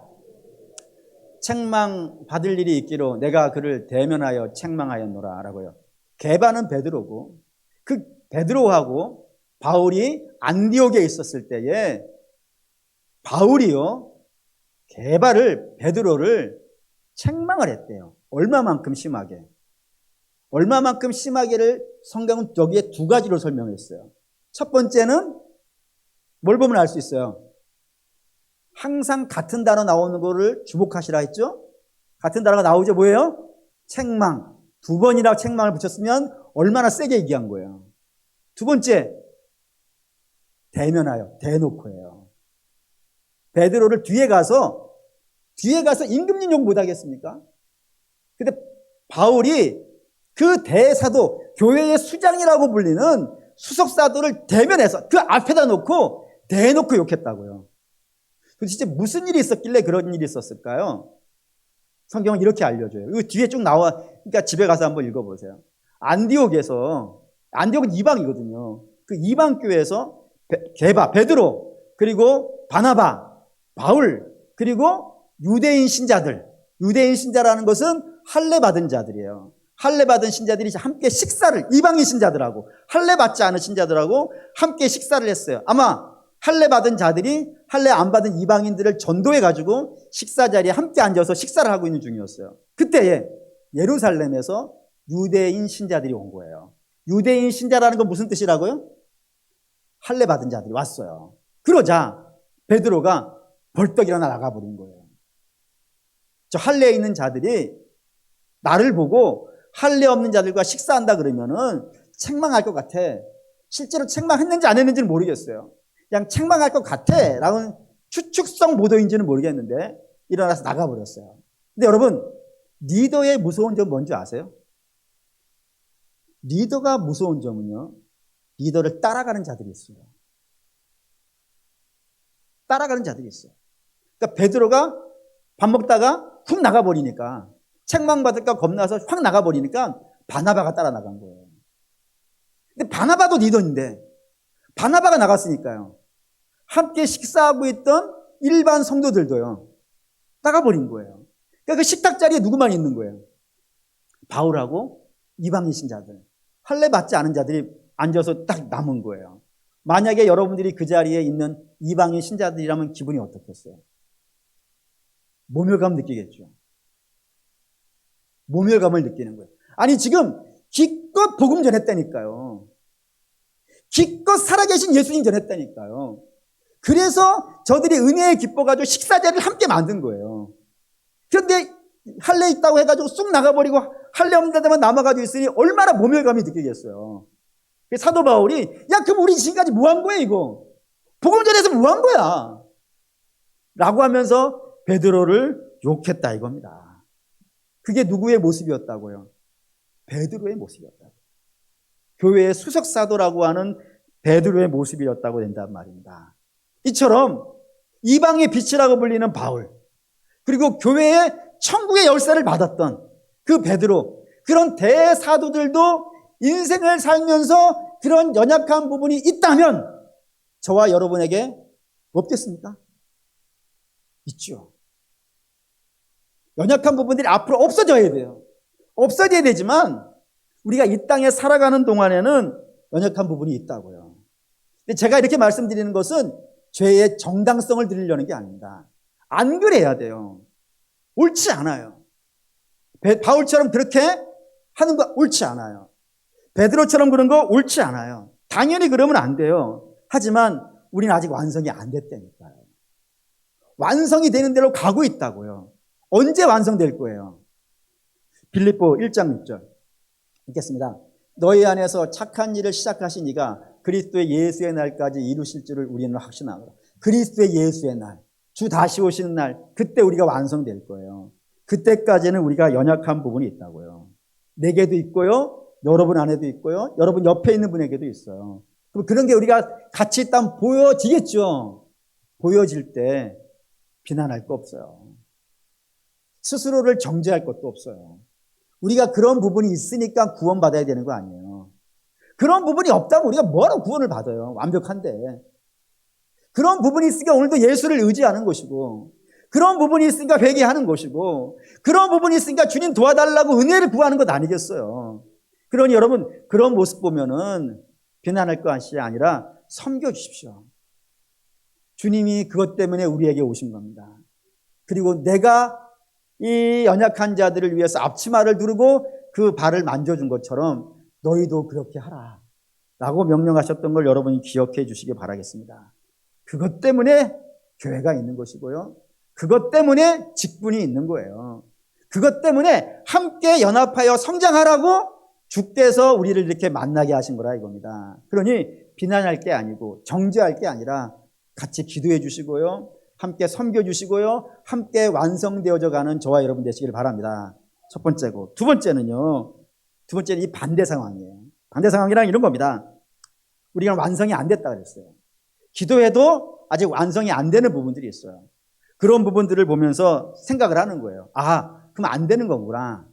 [SPEAKER 1] 책망 받을 일이 있기로 내가 그를 대면하여 책망하였노라 라고요. 게바는 베드로고 그 베드로하고 바울이 안디옥에 있었을 때에 바울이요 게바를, 베드로를 책망을 했대요. 얼마만큼 심하게? 얼마만큼 심하게를 성경은 여기에 2가지로 설명했어요. 첫 번째는 뭘 보면 알 수 있어요? 항상 같은 단어 나오는 거를 주목하시라 했죠? 같은 단어가 나오죠. 뭐예요? 책망. 2번이나 책망을 붙였으면 얼마나 세게 얘기한 거예요. 두 번째, 대면하여, 대놓고예요. 베드로를 뒤에 가서 임금님 욕 못하겠습니까? 근데 바울이 그 대사도, 교회의 수장이라고 불리는 수석사도를 대면해서 그 앞에다 놓고 대놓고 욕했다고요. 도대체 무슨 일이 있었길래 그런 일이 있었을까요? 성경은 이렇게 알려줘요. 그 뒤에 쭉 나와, 그러니까 집에 가서 한번 읽어보세요. 안디옥은 이방이거든요. 그 이방 교회에서 게바, 베드로, 그리고 바나바, 바울, 그리고 유대인 신자들. 유대인 신자라는 것은 할례 받은 자들이에요. 할례 받은 신자들이 함께 식사를, 이방인 신자들하고 할례 받지 않은 신자들하고 함께 식사를 했어요. 아마 할례 받은 자들이 할례 안 받은 이방인들을 전도해가지고 식사 자리에 함께 앉아서 식사를 하고 있는 중이었어요. 그때에 예루살렘에서 유대인 신자들이 온 거예요. 유대인 신자라는 건 무슨 뜻이라고요? 할례 받은 자들이 왔어요. 그러자 베드로가 벌떡 일어나 나가버린 거예요. 저 할례에 있는 자들이 나를 보고 할례 없는 자들과 식사한다 그러면은 책망할 것 같아. 실제로 책망했는지 안 했는지는 모르겠어요. 그냥 책망할 것 같아 라는 추측성 보도인지는 모르겠는데 일어나서 나가버렸어요. 근데 여러분, 리더의 무서운 점 뭔지 아세요? 리더가 무서운 점은요, 리더를 따라가는 자들이 있어요. 따라가는 자들이 있어요. 그러니까 베드로가 밥 먹다가 훅 나가버리니까, 책망받을까 겁나서 확 나가버리니까 바나바가 따라 나간 거예요. 근데 바나바도 리더인데 바나바가 나갔으니까요, 함께 식사하고 있던 일반 성도들도요 나가버린 거예요. 그러니까 그 식탁 자리에 누구만 있는 거예요? 바울하고 이방인 신자들, 할례 받지 않은 자들이 앉아서 딱 남은 거예요. 만약에 여러분들이 그 자리에 있는 이방인 신자들이라면 기분이 어떻겠어요? 모멸감 느끼겠죠. 모멸감을 느끼는 거예요. 아니, 지금 기껏 복음 전했다니까요. 기껏 살아계신 예수님 전했다니까요. 그래서 저들이 은혜에 기뻐가지고 식사 자리를 함께 만든 거예요. 그런데 할례 있다고 해가지고 쑥 나가버리고 할례 없는 데만 남아가지고 있으니 얼마나 모멸감이 느끼겠어요. 사도 바울이, 야, 그럼 우리 지금까지 뭐 한 거야 이거? 복음 전해서 뭐 한 거야? 라고 하면서 베드로를 욕했다 이겁니다. 그게 누구의 모습이었다고요? 베드로의 모습이었다고. 교회의 수석사도라고 하는 베드로의 모습이었다고 된단 말입니다. 이처럼 이방의 빛이라고 불리는 바울, 그리고 교회의 천국의 열쇠를 받았던 그 베드로, 그런 대사도들도 인생을 살면서 그런 연약한 부분이 있다면 저와 여러분에게 없겠습니까? 있죠. 연약한 부분들이 앞으로 없어져야 돼요. 없어져야 되지만 우리가 이 땅에 살아가는 동안에는 연약한 부분이 있다고요. 근데 제가 이렇게 말씀드리는 것은 죄의 정당성을 드리려는 게 아닙니다. 안 그래야 돼요. 옳지 않아요. 바울처럼 그렇게 하는 거 옳지 않아요. 베드로처럼 그런 거 옳지 않아요. 당연히 그러면 안 돼요. 하지만 우리는 아직 완성이 안 됐다니까요. 완성이 되는 대로 가고 있다고요. 언제 완성될 거예요? 빌립보 1장 6절 읽겠습니다. 너희 안에서 착한 일을 시작하신 이가 그리스도의 예수의 날까지 이루실 줄을 우리는 확신하노라. 그리스도의 예수의 날, 주 다시 오시는 날, 그때 우리가 완성될 거예요. 그때까지는 우리가 연약한 부분이 있다고요. 내게도 있고요, 여러분 안에도 있고요, 여러분 옆에 있는 분에게도 있어요. 그럼 그런 게 우리가 같이 있다면 보여지겠죠. 보여질 때 비난할 거 없어요. 스스로를 정죄할 것도 없어요. 우리가 그런 부분이 있으니까 구원받아야 되는 거 아니에요. 그런 부분이 없다면 우리가 뭐하러 구원을 받아요? 완벽한데. 그런 부분이 있으니까 오늘도 예수를 의지하는 것이고, 그런 부분이 있으니까 회개하는 것이고, 그런 부분이 있으니까 주님 도와달라고 은혜를 구하는 것 아니겠어요? 그러니 여러분, 그런 모습 보면은 비난할 것이 아니라 섬겨주십시오. 주님이 그것 때문에 우리에게 오신 겁니다. 그리고 내가 이 연약한 자들을 위해서 앞치마를 두르고 그 발을 만져준 것처럼 너희도 그렇게 하라 라고 명령하셨던 걸 여러분이 기억해 주시기 바라겠습니다. 그것 때문에 교회가 있는 것이고요. 그것 때문에 직분이 있는 거예요. 그것 때문에 함께 연합하여 성장하라고 주께서 우리를 이렇게 만나게 하신 거라 이겁니다. 그러니 비난할 게 아니고 정죄할 게 아니라 같이 기도해 주시고요. 함께 섬겨주시고요. 함께 완성되어져 가는 저와 여러분 되시길 바랍니다. 첫 번째고. 두 번째는요. 두 번째는 이 반대 상황이에요. 반대 상황이란 이런 겁니다. 우리가 완성이 안 됐다 그랬어요. 기도해도 아직 완성이 안 되는 부분들이 있어요. 그런 부분들을 보면서 생각을 하는 거예요. 아, 그럼 안 되는 거구나.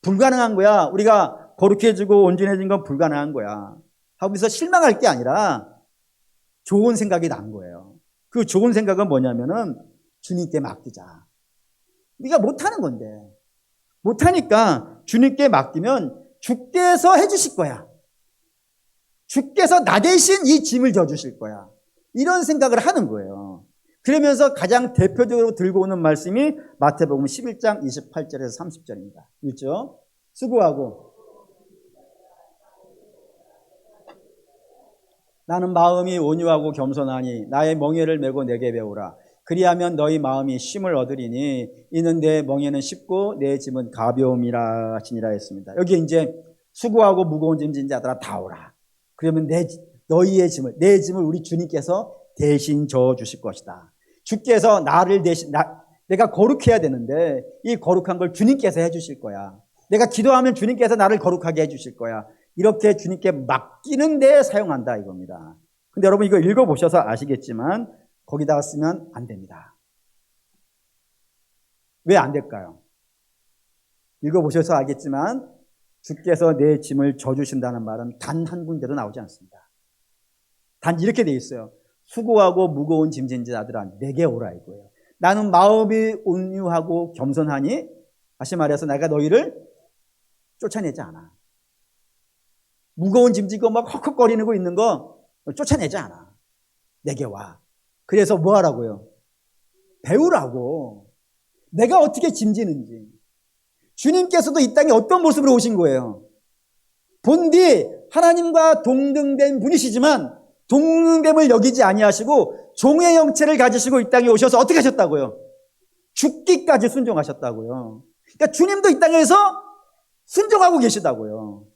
[SPEAKER 1] 불가능한 거야. 우리가 거룩해지고 온전해진 건 불가능한 거야. 하면서 실망할 게 아니라 좋은 생각이 난 거예요. 그 좋은 생각은 뭐냐면은 주님께 맡기자. 우리가 못하는 건데 못하니까 주님께 맡기면 주께서 해주실 거야. 주께서 나 대신 이 짐을 져주실 거야. 이런 생각을 하는 거예요. 그러면서 가장 대표적으로 들고 오는 말씀이 마태복음 11장 28절에서 30절입니다. 읽죠? 수고하고 나는 마음이 온유하고 겸손하니 나의 멍에를 메고 내게 배우라. 그리하면 너희 마음이 쉼을 얻으리니 이는 내 멍에는 쉽고 내 짐은 가벼움이라 하시니라 했습니다. 여기 이제 수고하고 무거운 짐진 자들아 다 오라. 그러면 너희의 짐을 내 짐을 우리 주님께서 대신 져 주실 것이다. 주께서 나를 대신 내가 거룩해야 되는데 이 거룩한 걸 주님께서 해 주실 거야. 내가 기도하면 주님께서 나를 거룩하게 해 주실 거야. 이렇게 주님께 맡기는 데 사용한다 이겁니다. 근데 여러분 이거 읽어보셔서 아시겠지만 거기다가 쓰면 안 됩니다. 왜 안 될까요? 읽어보셔서 알겠지만 주께서 내 짐을 져주신다는 말은 단 한 군데도 나오지 않습니다. 단 이렇게 돼 있어요. 수고하고 무거운 짐진 자들아 내게 오라 이거예요. 나는 마음이 온유하고 겸손하니 다시 말해서 내가 너희를 쫓아내지 않아. 무거운 짐 지고 막 헉헉거리는 거 있는 거 쫓아내지 않아. 내게 와. 그래서 뭐 하라고요? 배우라고. 내가 어떻게 짐지는지. 주님께서도 이 땅에 어떤 모습으로 오신 거예요? 본디 하나님과 동등된 분이시지만 동등됨을 여기지 아니하시고 종의 형체를 가지시고 이 땅에 오셔서 어떻게 하셨다고요? 죽기까지 순종하셨다고요. 그러니까 주님도 이 땅에서 순종하고 계시다고요.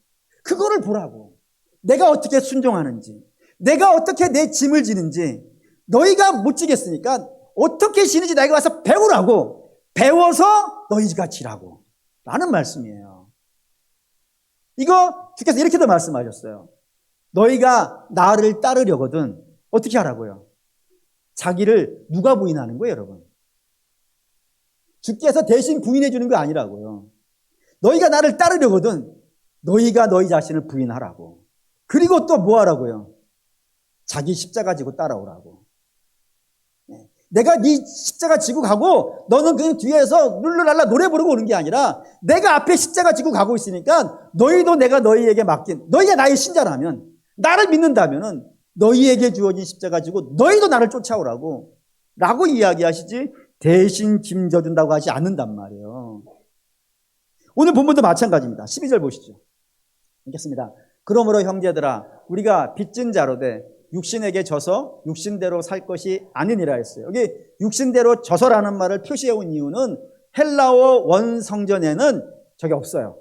[SPEAKER 1] 그거를 보라고. 내가 어떻게 순종하는지, 내가 어떻게 내 짐을 지는지, 너희가 못 지겠으니까 어떻게 지는지 내가 와서 배우라고. 배워서 너희가 지라고. 라는 말씀이에요. 이거 주께서 이렇게도 말씀하셨어요. 너희가 나를 따르려거든 어떻게 하라고요? 자기를 누가 부인하는 거예요, 여러분? 주께서 대신 부인해 주는 거 아니라고요. 너희가 나를 따르려거든 너희가 너희 자신을 부인하라고. 그리고 또 뭐 하라고요? 자기 십자가 지고 따라오라고. 내가 네 십자가 지고 가고 너는 그냥 뒤에서 룰루랄라 노래 부르고 오는 게 아니라 내가 앞에 십자가 지고 가고 있으니까 너희도 내가 너희에게 맡긴, 너희가 나의 신자라면, 나를 믿는다면은 너희에게 주어진 십자가 지고 너희도 나를 쫓아오라고 라고 이야기하시지 대신 짐 져준다고 하지 않는단 말이에요. 오늘 본문도 마찬가지입니다. 12절 보시죠. 읽겠습니다. 그러므로 형제들아 우리가 빚진 자로 돼 육신에게 져서 육신대로 살 것이 아니니라 했어요. 여기 육신대로 져서라는 말을 표시해 온 이유는 헬라어 원성전에는 저게 없어요.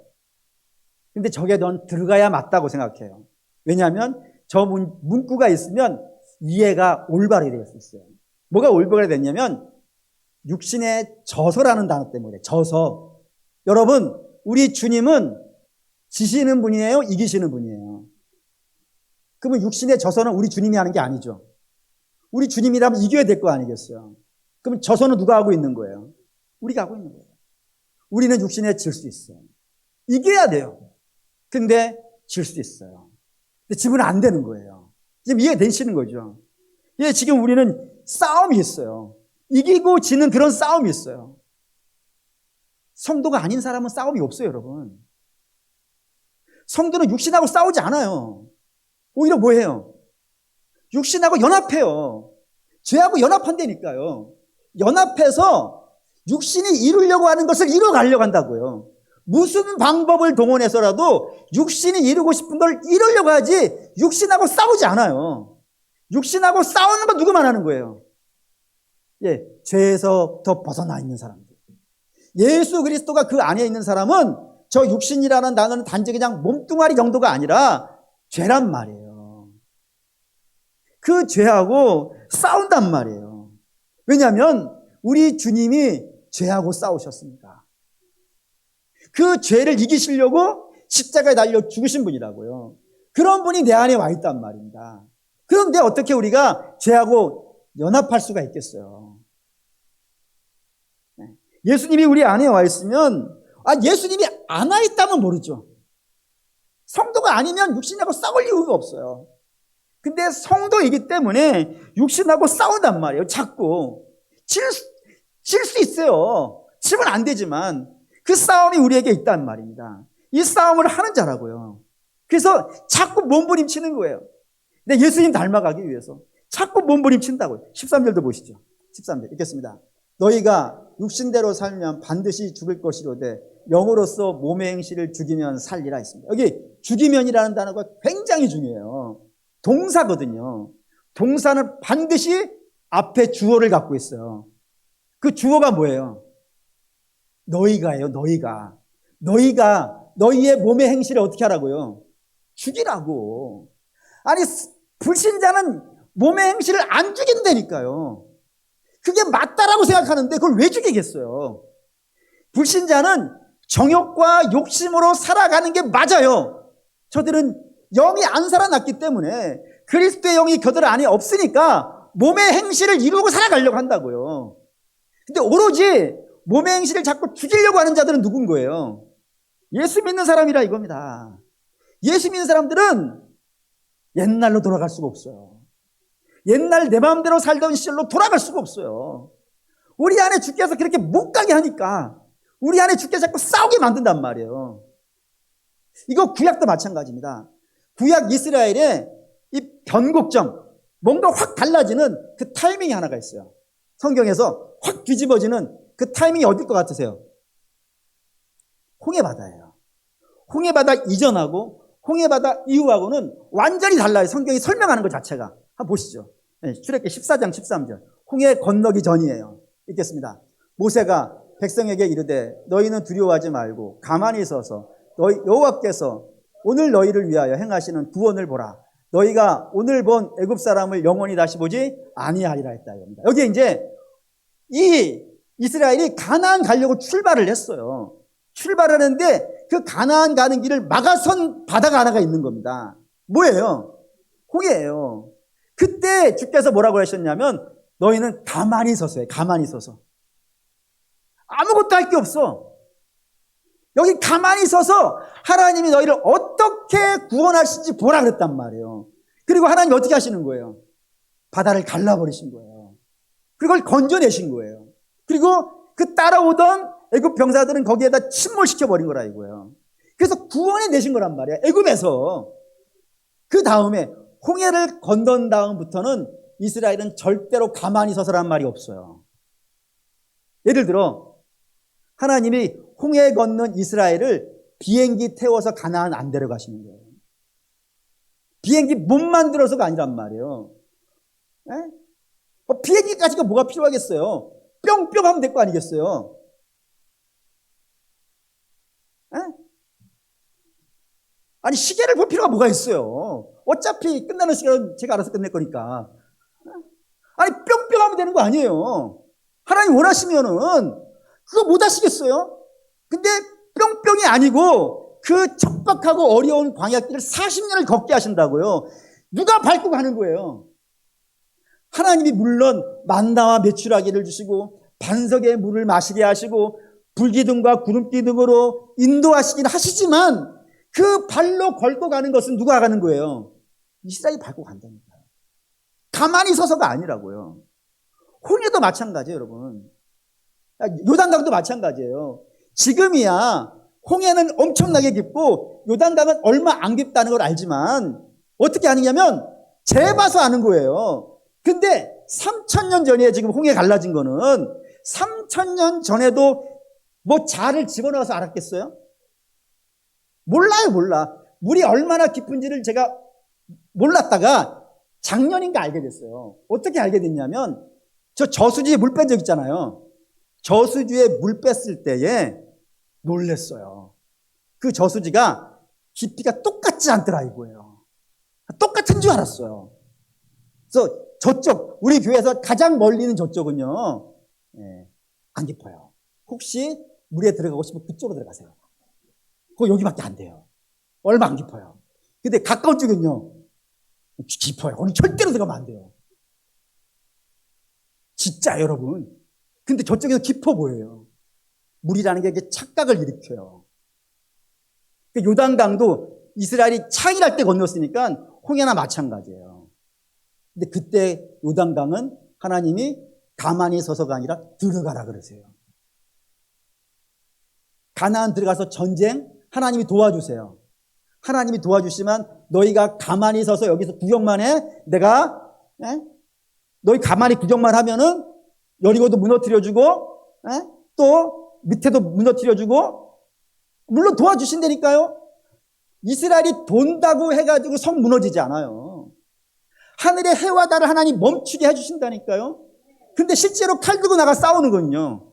[SPEAKER 1] 근데 저게 넌 들어가야 맞다고 생각해요. 왜냐하면 저 문구가 있으면 이해가 올바르게 될 수 있어요. 뭐가 올바르게 됐냐면 육신에 져서라는 단어 때문에. 져서. 여러분, 우리 주님은 지시는 분이에요? 이기시는 분이에요? 그러면 육신에 져서는 우리 주님이 하는 게 아니죠. 우리 주님이라면 이겨야 될 거 아니겠어요? 그럼 져서는 누가 하고 있는 거예요? 우리가 하고 있는 거예요. 우리는 육신에 질 수 있어요. 이겨야 돼요. 근데 질 수 있어요. 근데 지면 안 되는 거예요. 지금 이해되시는 거죠? 예, 지금 우리는 싸움이 있어요. 이기고 지는 그런 싸움이 있어요. 성도가 아닌 사람은 싸움이 없어요, 여러분. 성도는 육신하고 싸우지 않아요. 오히려 뭐해요? 육신하고 연합해요. 죄하고 연합한다니까요. 연합해서 육신이 이루려고 하는 것을 이뤄가려고 한다고요. 무슨 방법을 동원해서라도 육신이 이루고 싶은 걸 이루려고 하지 육신하고 싸우지 않아요. 육신하고 싸우는 건 누구만 하는 거예요? 예, 죄에서부터 벗어나 있는 사람들. 예수 그리스도가 그 안에 있는 사람은 저 육신이라는 단어는 단지 그냥 몸뚱아리 정도가 아니라 죄란 말이에요. 그 죄하고 싸운단 말이에요. 왜냐하면 우리 주님이 죄하고 싸우셨습니다. 그 죄를 이기시려고 십자가에 달려 죽으신 분이라고요. 그런 분이 내 안에 와 있단 말입니다. 그런데 어떻게 우리가 죄하고 연합할 수가 있겠어요? 예수님이 우리 안에 와 있으면, 예수님이 안 와 있다면 모르죠. 성도가 아니면 육신하고 싸울 이유가 없어요. 근데 성도이기 때문에 육신하고 싸운단 말이에요. 자꾸. 질 수 있어요. 치면 안 되지만 그 싸움이 우리에게 있단 말입니다. 이 싸움을 하는 자라고요. 그래서 자꾸 몸부림치는 거예요. 근데 예수님 닮아가기 위해서 자꾸 몸부림친다고요. 13절도 보시죠. 13절 읽겠습니다. 너희가 육신대로 살면 반드시 죽을 것이로되 영으로서 몸의 행실을 죽이면 살리라 했습니다. 여기 죽이면이라는 단어가 굉장히 중요해요. 동사거든요. 동사는 반드시 앞에 주어를 갖고 있어요. 그 주어가 뭐예요? 너희가예요. 너희가 너희의 몸의 행실을 어떻게 하라고요? 죽이라고. 아니, 불신자는 몸의 행실을 안 죽인다니까요. 그게 맞다라고 생각하는데 그걸 왜 죽이겠어요? 불신자는 정욕과 욕심으로 살아가는 게 맞아요. 저들은 영이 안 살아났기 때문에 그리스도의 영이 그들 안에 없으니까 몸의 행실을 이루고 살아가려고 한다고요. 근데 오로지 몸의 행실을 자꾸 죽이려고 하는 자들은 누군 거예요? 예수 믿는 사람이라 이겁니다. 예수 믿는 사람들은 옛날로 돌아갈 수가 없어요. 옛날 내 마음대로 살던 시절로 돌아갈 수가 없어요. 우리 안에 주께서 그렇게 못 가게 하니까 우리 안에 주께서 자꾸 싸우게 만든단 말이에요. 이거 구약도 마찬가지입니다. 구약 이스라엘의 이 변곡점, 뭔가 확 달라지는 그 타이밍이 하나가 있어요. 성경에서 확 뒤집어지는 그 타이밍이 어딜 것 같으세요? 홍해바다예요. 홍해바다 이전하고 홍해바다 이후하고는 완전히 달라요. 성경이 설명하는 것 자체가. 한번 보시죠. 출애굽기 14장 13절. 홍해 건너기 전이에요. 읽겠습니다. 모세가 백성에게 이르되 너희는 두려워하지 말고 가만히 서서 너희 여호와께서 오늘 너희를 위하여 행하시는 구원을 보라. 너희가 오늘 본 애굽 사람을 영원히 다시 보지 아니하리라 했다 이겁니다. 여기에 이제 이 이스라엘이 가나안 가려고 출발을 했어요. 출발하는데 그 가나안 가는 길을 막아선 바다가 하나가 있는 겁니다. 뭐예요? 홍해예요. 그때 주께서 뭐라고 하셨냐면 너희는 가만히 서서 해. 가만히 서서. 아무것도 할 게 없어. 여기 가만히 서서 하나님이 너희를 어떻게 구원하실지 보라 그랬단 말이에요. 그리고 하나님 어떻게 하시는 거예요? 바다를 갈라버리신 거예요. 그걸 건져내신 거예요. 그리고 그 따라오던 애굽 병사들은 거기에다 침몰시켜버린 거라 이거예요. 그래서 구원해 내신 거란 말이에요. 애굽에서. 그 다음에 홍해를 건넌 다음부터는 이스라엘은 절대로 가만히 서서란 말이 없어요. 예를 들어 하나님이 홍해 건넌 이스라엘을 비행기 태워서 가나안 안 데려가시는 거예요. 비행기 못 만들어서가 아니란 말이에요. 비행기까지가 뭐가 필요하겠어요? 뿅뿅 하면 될 거 아니겠어요? 아니 시계를 볼 필요가 뭐가 있어요? 어차피 끝나는 시간은 제가 알아서 끝낼 거니까. 아니 뿅뿅 하면 되는 거 아니에요. 하나님 원하시면은 그거 못 하시겠어요? 근데 뿅뿅이 아니고 그 척박하고 어려운 광야길을 40년을 걷게 하신다고요. 누가 밟고 가는 거예요? 하나님이 물론 만나와 메추라기를 주시고 반석의 물을 마시게 하시고 불기둥과 구름기둥으로 인도하시긴 하시지만 그 발로 걸고 가는 것은 누가 가는 거예요? 이스라엘이 밟고 간다니까요. 가만히 서서가 아니라고요. 홍해도 마찬가지예요, 여러분. 요단강도 마찬가지예요. 지금이야 홍해는 엄청나게 깊고 요단강은 얼마 안 깊다는 걸 알지만 어떻게 아느냐면 재봐서 아는 거예요. 근데 3,000년 전에 지금 홍해 갈라진 거는 3,000년 전에도 뭐 자를 집어넣어서 알았겠어요? 몰라요, 몰라. 물이 얼마나 깊은지를 제가 몰랐다가 작년인가 알게 됐어요. 어떻게 알게 됐냐면 저 저수지에 물 뺀 적 있잖아요. 저수지에 물 뺐을 때에 놀랬어요. 그 저수지가 깊이가 똑같지 않더라 이거예요. 똑같은 줄 알았어요. 그래서 저쪽 우리 교회에서 가장 멀리 있는 저쪽은요, 안 깊어요. 혹시 물에 들어가고 싶으면 그쪽으로 들어가세요. 그거 여기밖에 안 돼요. 얼마 안 깊어요. 근데 가까운 쪽은요 깊어요. 거기 절대로 들어가면 안 돼요. 진짜 여러분. 근데 저쪽에서 깊어 보여요. 물이라는 게 이게 착각을 일으켜요. 요단강도 이스라엘이 창일할 때 건넜으니까 홍해나 마찬가지예요. 근데 그때 요단강은 하나님이 가만히 서서가 아니라 들어가라 그러세요. 가나안 들어가서 전쟁 하나님이 도와주세요. 하나님이 도와주시면 너희가 가만히 서서 여기서 구경만 해. 내가 너희 가만히 구경만 하면은 여리고도 무너뜨려주고 또 밑에도 무너뜨려주고 물론 도와주신다니까요. 이스라엘이 돈다고 해가지고 성 무너지지 않아요. 하늘의 해와 달을 하나님 멈추게 해주신다니까요. 근데 실제로 칼 들고 나가 싸우는 건요.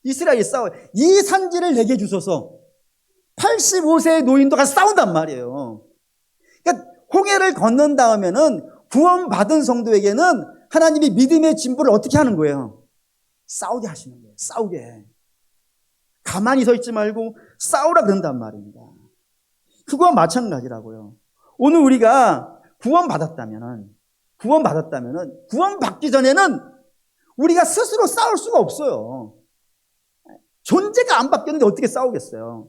[SPEAKER 1] 이스라엘이 싸워요. 이 산지를 내게 주소서. 85세의 노인도 가서 싸운단 말이에요. 그러니까 홍해를 건넌 다음에는 구원받은 성도에게는 하나님이 믿음의 진보를 어떻게 하는 거예요? 싸우게 하시는 거예요. 싸우게. 가만히 서 있지 말고 싸우라 그런단 말입니다. 그거와 마찬가지라고요. 오늘 우리가 구원받았다면은 구원받기 전에는 우리가 스스로 싸울 수가 없어요. 존재가 안 바뀌었는데 어떻게 싸우겠어요?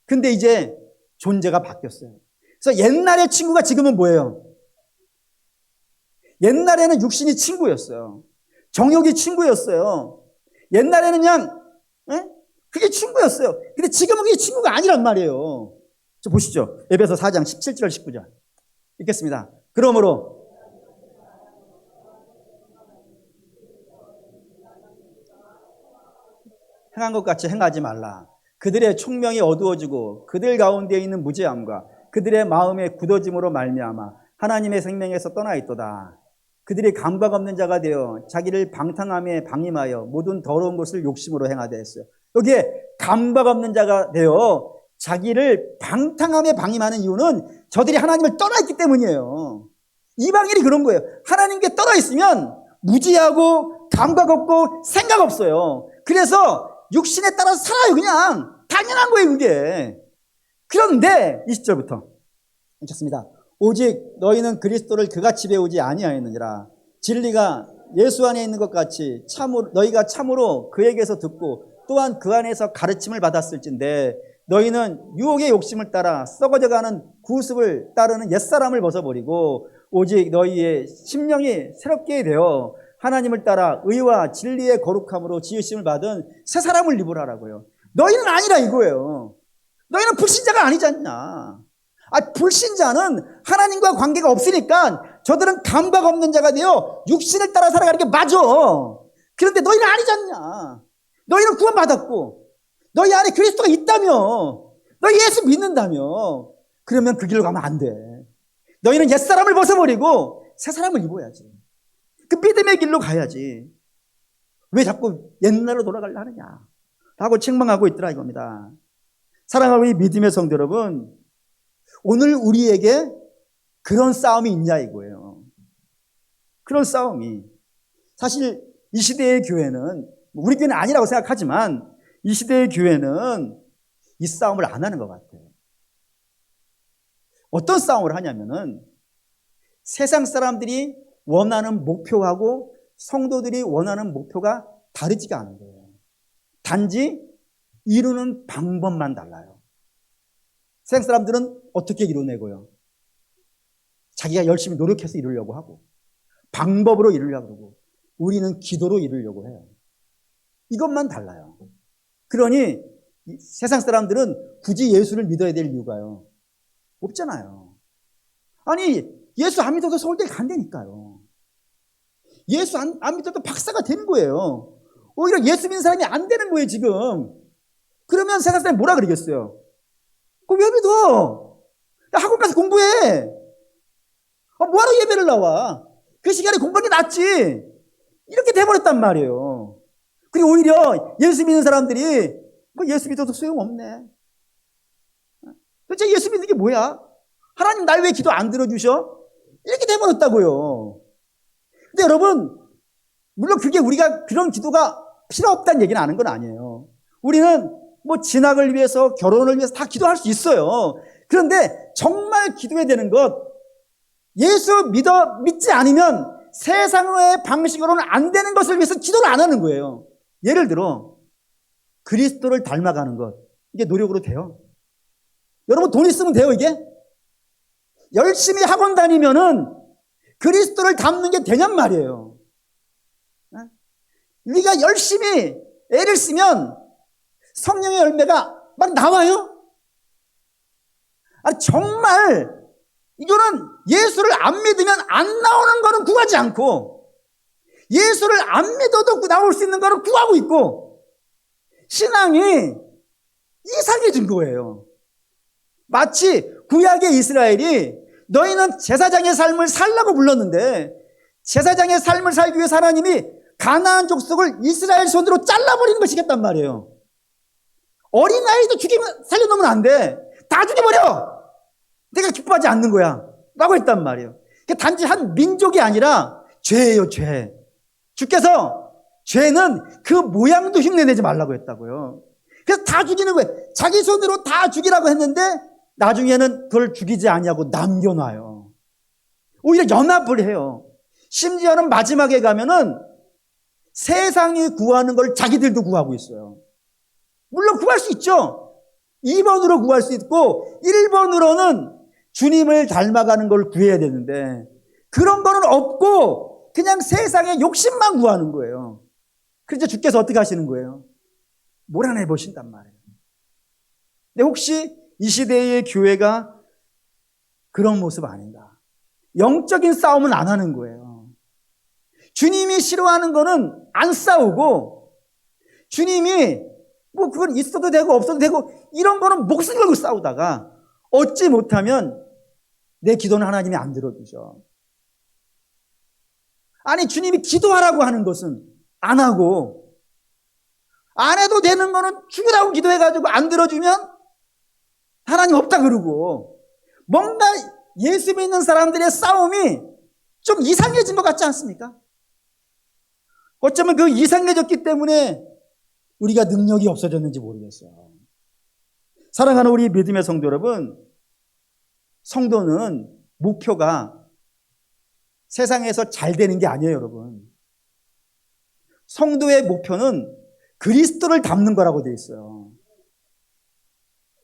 [SPEAKER 1] 근데 이제 존재가 바뀌었어요. 그래서 옛날의 친구가 지금은 뭐예요? 옛날에는 육신이 친구였어요. 정욕이 친구였어요. 옛날에는 그냥 그게 친구였어요. 근데 지금은 그게 친구가 아니란 말이에요. 저 보시죠. 에베소 4장 17절 19절 읽겠습니다. 그러므로 행한 것 같이 행하지 말라. 그들의 총명이 어두워지고 그들 가운데 있는 무죄함과 그들의 마음의 굳어짐으로 말미암아 하나님의 생명에서 떠나 있도다. 그들이 감각 없는 자가 되어 자기를 방탕함에 방임하여 모든 더러운 것을 욕심으로 행하되 했어요. 여기에 감각 없는 자가 되어 자기를 방탕함에 방임하는 이유는 저들이 하나님을 떠나 있기 때문이에요. 이방인이 그런 거예요. 하나님께 떠나 있으면 무지하고 감각 없고 생각 없어요. 그래서 육신에 따라서 살아요. 그냥 당연한 거예요 그게. 그런데 20절부터 괜찮습니다. 오직 너희는 그리스도를 그같이 배우지 아니하였느니라. 진리가 예수 안에 있는 것 같이 너희가 참으로 그에게서 듣고 또한 그 안에서 가르침을 받았을진데 너희는 유혹의 욕심을 따라 썩어져가는 구습을 따르는 옛사람을 벗어버리고 오직 너희의 심령이 새롭게 되어 하나님을 따라 의와 진리의 거룩함으로 지으심을 받은 새 사람을 입으라라고요. 너희는 아니라 이거예요. 너희는 불신자가 아니지 않냐. 불신자는 하나님과 관계가 없으니까 저들은 감각 없는 자가 되어 육신을 따라 살아가는 게 맞아. 그런데 너희는 아니지 않냐. 너희는 구원받았고 너희 안에 그리스도가 있다며, 너희 예수 믿는다며. 그러면 그 길로 가면 안 돼. 너희는 옛사람을 벗어버리고 새 사람을 입어야지. 그 믿음의 길로 가야지. 왜 자꾸 옛날로 돌아가려 하느냐 라고 책망하고 있더라 이겁니다. 사랑하는 우리 믿음의 성도 여러분, 오늘 우리에게 그런 싸움이 있냐 이거예요. 그런 싸움이. 사실 이 시대의 교회는, 우리 교회는 아니라고 생각하지만 이 시대의 교회는 이 싸움을 안 하는 것 같아요. 어떤 싸움을 하냐면은 세상 사람들이 원하는 목표하고 성도들이 원하는 목표가 다르지가 않은 거예요. 단지 이루는 방법만 달라요. 세상 사람들은 어떻게 이루내고요? 자기가 열심히 노력해서 이루려고 하고 방법으로 이루려고 하고, 우리는 기도로 이루려고 해요. 이것만 달라요. 그러니 세상 사람들은 굳이 예수를 믿어야 될 이유가요, 없잖아요. 아니 예수 안 믿어도 서울대 간다니까요. 예수 안 믿어도 박사가 되는 거예요. 오히려 예수 믿는 사람이 안 되는 거예요 지금. 그러면 세상 사람이 뭐라 그러겠어요? 그럼 왜 믿어? 야, 학원 가서 공부해. 뭐하러 예배를 나와? 그 시간에 공부하는 게 낫지. 이렇게 돼버렸단 말이에요. 그리고 오히려 예수 믿는 사람들이 예수 믿어도 소용없네. 도대체 예수 믿는 게 뭐야? 하나님 날 왜 기도 안 들어주셔? 이렇게 돼버렸다고요. 근데 여러분, 물론 그게 우리가 그런 기도가 필요 없다는 얘기는 하는 건 아니에요. 우리는 진학을 위해서, 결혼을 위해서 다 기도할 수 있어요. 그런데 정말 기도해야 되는 것, 예수 믿지 않으면 세상의 방식으로는 안 되는 것을 위해서 기도를 안 하는 거예요. 예를 들어 그리스도를 닮아가는 것, 이게 노력으로 돼요? 여러분 돈 있으면 돼요 이게? 열심히 학원 다니면은 그리스도를 닮는 게 되냔 말이에요. 우리가 열심히 애를 쓰면 성령의 열매가 막 나와요? 정말 이거는 예수를 안 믿으면 안 나오는 거는 구하지 않고, 예수를 안 믿어도 나올 수 있는 거는 구하고 있고, 신앙이 이상해진 거예요. 마치 구약의 이스라엘이 너희는 제사장의 삶을 살라고 불렀는데, 제사장의 삶을 살기 위해서 하나님이 가나안 족속을 이스라엘 손으로 잘라버리는 걸 시켰단 말이에요. 어린아이도 죽이면 살려놓으면 안 돼. 다 죽여버려. 내가 기뻐하지 않는 거야 라고 했단 말이에요. 단지 한 민족이 아니라 죄예요, 죄. 주께서 죄는 그 모양도 흉내내지 말라고 했다고요. 그래서 다 죽이는 거예요. 자기 손으로 다 죽이라고 했는데 나중에는 그걸 죽이지 아니하고 남겨놔요. 오히려 연합을 해요. 심지어는 마지막에 가면은 세상이 구하는 걸 자기들도 구하고 있어요. 물론 구할 수 있죠. 2번으로 구할 수 있고 1번으로는 주님을 닮아가는 걸 구해야 되는데, 그런 거는 없고 그냥 세상의 욕심만 구하는 거예요. 그래서 주께서 어떻게 하시는 거예요? 몰아내 보신단 말이에요. 근데 혹시 이 시대의 교회가 그런 모습 아닌가? 영적인 싸움은 안 하는 거예요. 주님이 싫어하는 거는 안 싸우고, 주님이 그건 있어도 되고 없어도 되고 이런 거는 목숨 걸고 싸우다가 얻지 못하면 내 기도는 하나님이 안 들어주죠. 아니 주님이 기도하라고 하는 것은 안 하고, 안 해도 되는 거는 죽으라고 기도해가지고 안 들어주면 하나님 없다 그러고, 뭔가 예수 믿는 사람들의 싸움이 좀 이상해진 것 같지 않습니까? 어쩌면 그 이상해졌기 때문에 우리가 능력이 없어졌는지 모르겠어요. 사랑하는 우리 믿음의 성도 여러분, 성도는 목표가 세상에서 잘 되는 게 아니에요, 여러분. 성도의 목표는 그리스도를 닮는 거라고 되어 있어요.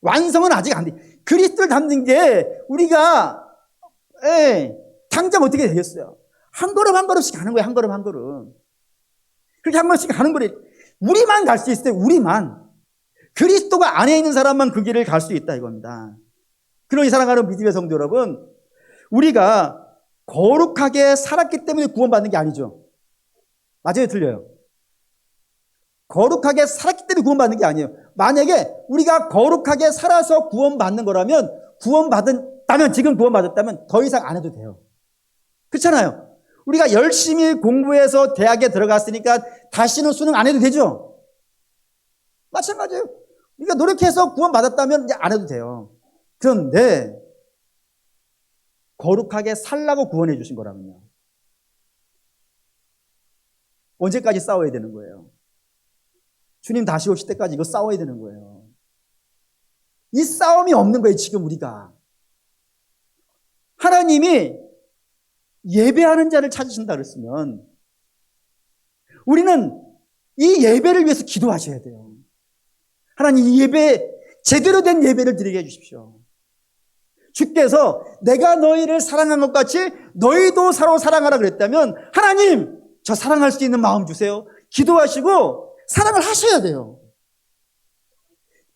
[SPEAKER 1] 완성은 아직 안 돼. 그리스도를 닮는 게 우리가 당장 어떻게 되겠어요? 한 걸음 한 걸음씩 가는 거예요. 한 걸음 한 걸음. 그렇게 한 걸음씩 가는 거예요. 우리만 갈 수 있어요. 우리만. 그리스도가 안에 있는 사람만 그 길을 갈 수 있다 이겁니다. 그러니 사랑하는 믿음의 성도 여러분, 우리가 거룩하게 살았기 때문에 구원받는 게 아니죠. 맞아요, 틀려요? 거룩하게 살았기 때문에 구원받는 게 아니에요. 만약에 우리가 거룩하게 살아서 구원받는 거라면, 구원받았다면, 지금 구원받았다면 더 이상 안 해도 돼요. 그렇잖아요. 우리가 열심히 공부해서 대학에 들어갔으니까 다시는 수능 안 해도 되죠. 마찬가지예요. 우리가 노력해서 구원받았다면 이제 안 해도 돼요. 그런데 거룩하게 살라고 구원해 주신 거라면요, 언제까지 싸워야 되는 거예요? 주님 다시 오실 때까지 이거 싸워야 되는 거예요. 이 싸움이 없는 거예요, 지금 우리가. 하나님이 예배하는 자를 찾으신다 그랬으면 우리는 이 예배를 위해서 기도하셔야 돼요. 하나님, 이 예배, 제대로 된 예배를 드리게 해주십시오. 주께서 내가 너희를 사랑한 것 같이 너희도 서로 사랑하라 그랬다면, 하나님, 저 사랑할 수 있는 마음 주세요. 기도하시고 사랑을 하셔야 돼요.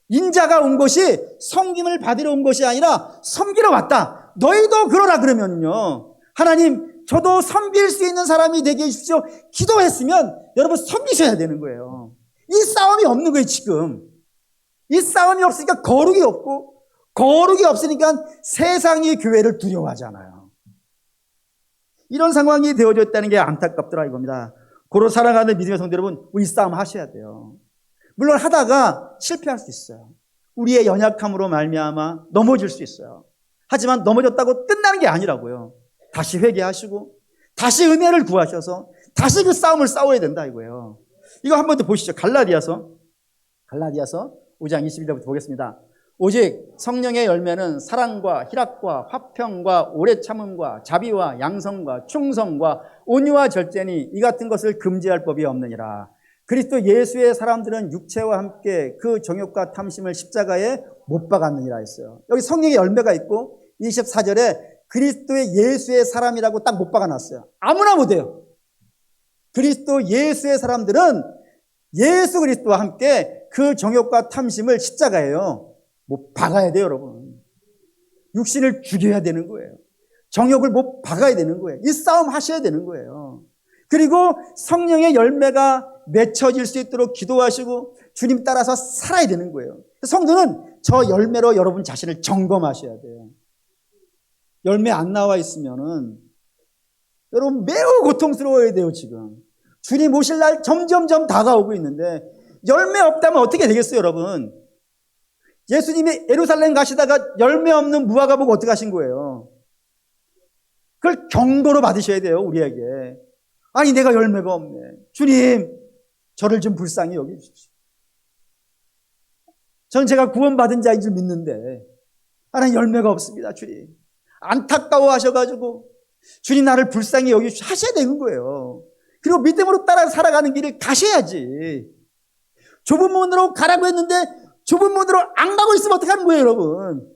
[SPEAKER 1] 인자가 온 것이 섬김을 받으러 온 것이 아니라 섬기러 왔다. 너희도 그러라 그러면요, 하나님, 저도 섬길 수 있는 사람이 되게 해주십시오. 기도했으면 여러분 섬기셔야 되는 거예요. 이 싸움이 없는 거예요, 지금. 이 싸움이 없으니까 거룩이 없고, 거룩이 없으니까 세상이 교회를 두려워하잖아요. 이런 상황이 되어져 있다는 게 안타깝더라 이겁니다. 고로 살아가는 믿음의 성도 여러분, 이 싸움 하셔야 돼요. 물론 하다가 실패할 수 있어요. 우리의 연약함으로 말미암아 넘어질 수 있어요. 하지만 넘어졌다고 끝나는 게 아니라고요. 다시 회개하시고 다시 은혜를 구하셔서 다시 그 싸움을 싸워야 된다 이거예요. 이거 한 번 더 보시죠. 갈라디아서 5장 21절부터 보겠습니다. 오직 성령의 열매는 사랑과 희락과 화평과 오래 참음과 자비와 양성과 충성과 온유와 절제니 이 같은 것을 금지할 법이 없느니라. 그리스도 예수의 사람들은 육체와 함께 그 정욕과 탐심을 십자가에 못 박았느니라 했어요. 여기 성령의 열매가 있고 24절에 그리스도의 예수의 사람이라고 딱 못 박아놨어요. 아무나 못해요. 그리스도 예수의 사람들은 예수 그리스도와 함께 그 정욕과 탐심을 십자가에요 못 박아야 돼요, 여러분. 육신을 죽여야 되는 거예요. 정욕을 못 박아야 되는 거예요. 이 싸움 하셔야 되는 거예요. 그리고 성령의 열매가 맺혀질 수 있도록 기도하시고 주님 따라서 살아야 되는 거예요. 성도는 저 열매로 여러분 자신을 점검하셔야 돼요. 열매 안 나와 있으면은 여러분 매우 고통스러워야 돼요, 지금. 주님 오실 날 점점점 다가오고 있는데 열매 없다면 어떻게 되겠어요, 여러분? 예수님이 예루살렘 가시다가 열매 없는 무화과 보고 어떻게 하신 거예요? 그걸 경고로 받으셔야 돼요, 우리에게. 아니, 내가 열매가 없네. 주님, 저를 좀 불쌍히 여겨주십시오. 저는 제가 구원받은 자인 줄 믿는데 하나님 열매가 없습니다, 주님. 안타까워하셔가지고 주님 나를 불쌍히 여겨주십시오 하셔야 되는 거예요. 그리고 믿음으로 따라 살아가는 길을 가셔야지. 좁은 문으로 가라고 했는데 좁은 문으로 안 가고 있으면 어떡하는 거예요, 여러분?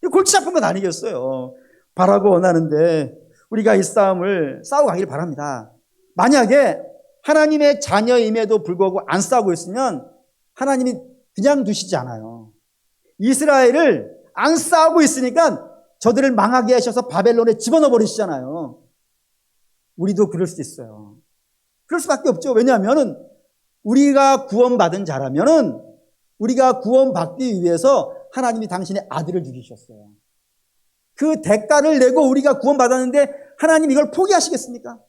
[SPEAKER 1] 이거 골치 아픈 건 아니겠어요. 바라고 원하는데 우리가 이 싸움을 싸워가길 바랍니다. 만약에 하나님의 자녀임에도 불구하고 안 싸우고 있으면 하나님이 그냥 두시지 않아요. 이스라엘을 안 싸우고 있으니까 저들을 망하게 하셔서 바벨론에 집어넣어 버리시잖아요. 우리도 그럴 수 있어요. 그럴 수밖에 없죠. 왜냐하면 우리가 구원받은 자라면은 우리가 구원받기 위해서 하나님이 당신의 아들을 죽이셨어요. 그 대가를 내고 우리가 구원받았는데 하나님 이걸 포기하시겠습니까?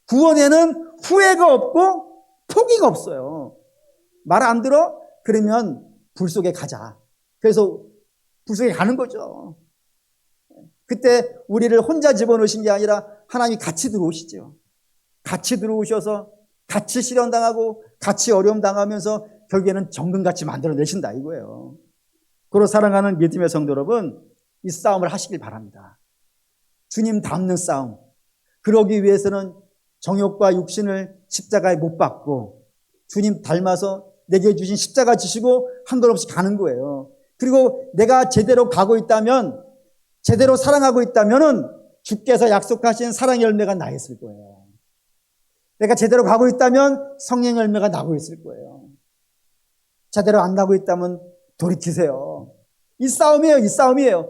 [SPEAKER 1] 구원에는 후회가 없고 포기가 없어요. 말 안 들어? 그러면 불 속에 가자. 그래서 불 속에 가는 거죠. 그때 우리를 혼자 집어넣으신 게 아니라 하나님이 같이 들어오시죠. 같이 들어오셔서 같이 시련당하고 같이 어려움 당하면서 결국에는 정금같이 만들어내신다 이거예요. 그로 사랑하는 믿음의 성도 여러분, 이 싸움을 하시길 바랍니다. 주님 닮는 싸움. 그러기 위해서는 정욕과 육신을 십자가에 못 박고 주님 닮아서 내게 주신 십자가 지시고 한 걸음씩 가는 거예요. 그리고 내가 제대로 가고 있다면, 제대로 사랑하고 있다면은 주께서 약속하신 사랑의 열매가 나 있을 거예요. 내가 제대로 가고 있다면 성령의 열매가 나고 있을 거예요. 제대로 안 나고 있다면 돌이키세요. 이 싸움이에요. 이 싸움이에요.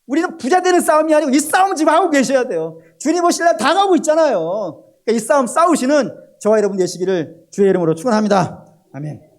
[SPEAKER 1] 우리는 부자 되는 싸움이 아니고 이 싸움 지금 하고 계셔야 돼요. 주님 오실 날 당하고 있잖아요. 그러니까 이 싸움 싸우시는 저와 여러분 되시기를 주의 이름으로 축원합니다. 아멘.